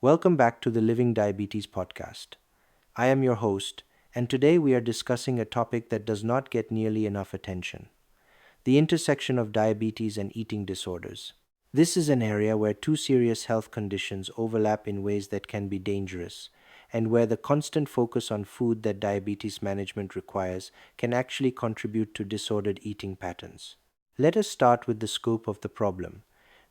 Welcome back to the Living Diabetes podcast. I am your host, and today we are discussing a topic that does not get nearly enough attention: the intersection of diabetes and eating disorders. This is an area where two serious health conditions overlap in ways that can be dangerous, and where the constant focus on food that diabetes management requires can actually contribute to disordered eating patterns. Let us start with the scope of the problem.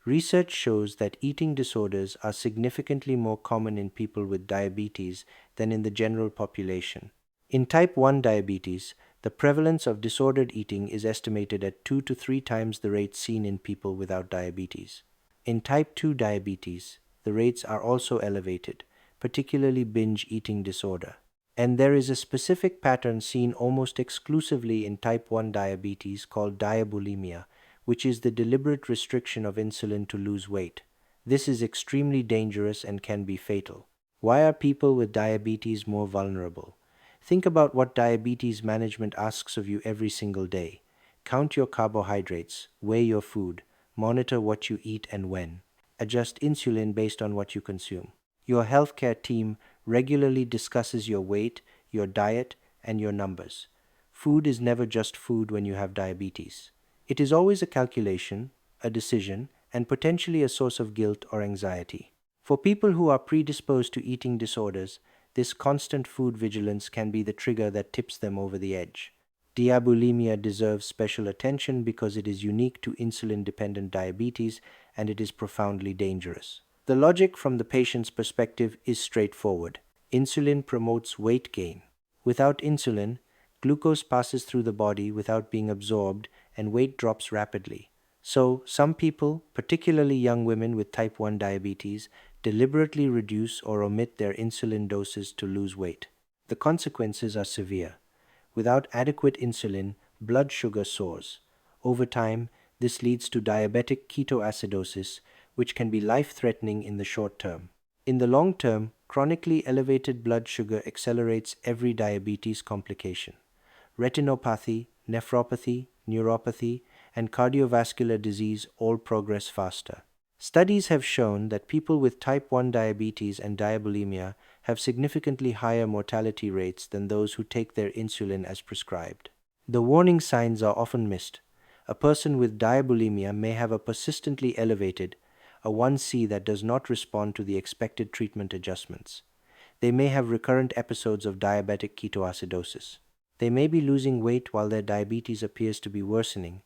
Research shows that eating disorders are significantly more common in people with diabetes than in the general population. In type 1 diabetes, the prevalence of disordered eating is estimated at 2 to 3 times the rate seen in people without diabetes. In type 2 diabetes, the rates are also elevated, particularly binge eating disorder. And there is a specific pattern seen almost exclusively in type 1 diabetes called diabulimia, which is the deliberate restriction of insulin to lose weight. This is extremely dangerous and can be fatal. Why are people with diabetes more vulnerable? Think about what diabetes management asks of you every single day. Count your carbohydrates, weigh your food, monitor what you eat and when. Adjust insulin based on what you consume. Your healthcare team regularly discusses your weight, your diet, and your numbers. Food is never just food when you have diabetes. It is always a calculation, a decision, and potentially a source of guilt or anxiety. For people who are predisposed to eating disorders, this constant food vigilance can be the trigger that tips them over the edge. Diabulimia deserves special attention because it is unique to insulin-dependent diabetes and it is profoundly dangerous. The logic from the patient's perspective is straightforward. Insulin promotes weight gain. Without insulin, glucose passes through the body without being absorbed and weight drops rapidly. So, some people, particularly young women with type 1 diabetes, deliberately reduce or omit their insulin doses to lose weight. The consequences are severe. Without adequate insulin, blood sugar soars. Over time, this leads to diabetic ketoacidosis, which can be life-threatening in the short term. In the long term, chronically elevated blood sugar accelerates every diabetes complication. Retinopathy, nephropathy, neuropathy, and cardiovascular disease all progress faster. Studies have shown that people with type 1 diabetes and diabulimia have significantly higher mortality rates than those who take their insulin as prescribed. The warning signs are often missed. A person with diabulimia may have a persistently elevated A1C that does not respond to the expected treatment adjustments. They may have recurrent episodes of diabetic ketoacidosis. They may be losing weight while their diabetes appears to be worsening.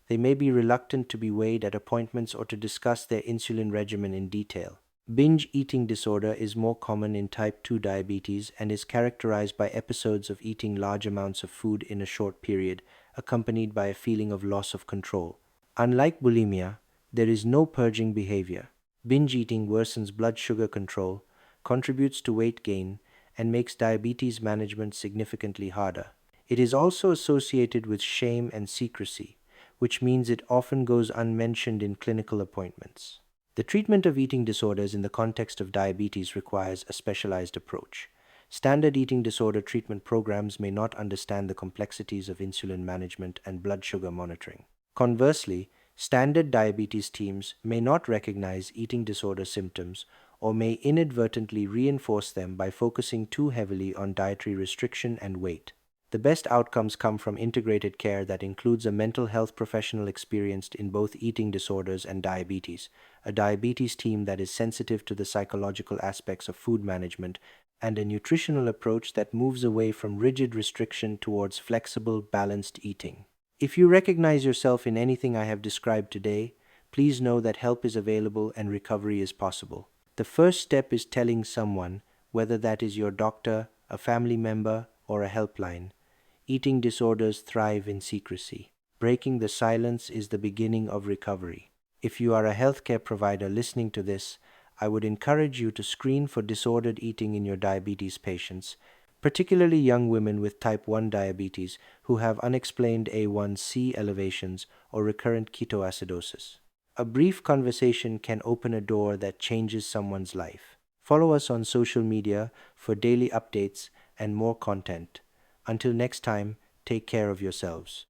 They may be reluctant to be weighed at appointments or to discuss their insulin regimen in detail. Binge eating disorder is more common in type 2 diabetes and is characterized by episodes of eating large amounts of food in a short period, accompanied by a feeling of loss of control. Unlike bulimia, there is no purging behavior. Binge eating worsens blood sugar control, contributes to weight gain, and makes diabetes management significantly harder. It is also associated with shame and secrecy, which means it often goes unmentioned in clinical appointments. The treatment of eating disorders in the context of diabetes requires a specialized approach. Standard eating disorder treatment programs may not understand the complexities of insulin management and blood sugar monitoring. Conversely, standard diabetes teams may not recognize eating disorder symptoms or may inadvertently reinforce them by focusing too heavily on dietary restriction and weight. The best outcomes come from integrated care that includes a mental health professional experienced in both eating disorders and diabetes, a diabetes team that is sensitive to the psychological aspects of food management, and a nutritional approach that moves away from rigid restriction towards flexible, balanced eating. If you recognize yourself in anything I have described today, please know that help is available and recovery is possible. The first step is telling someone, whether that is your doctor, a family member, or a helpline. Eating disorders thrive in secrecy. Breaking the silence is the beginning of recovery. If you are a healthcare provider listening to this, I would encourage you to screen for disordered eating in your diabetes patients, particularly young women with type 1 diabetes who have unexplained A1C elevations or recurrent ketoacidosis. A brief conversation can open a door that changes someone's life. Follow us on social media for daily updates and more content. Until next time, take care of yourselves.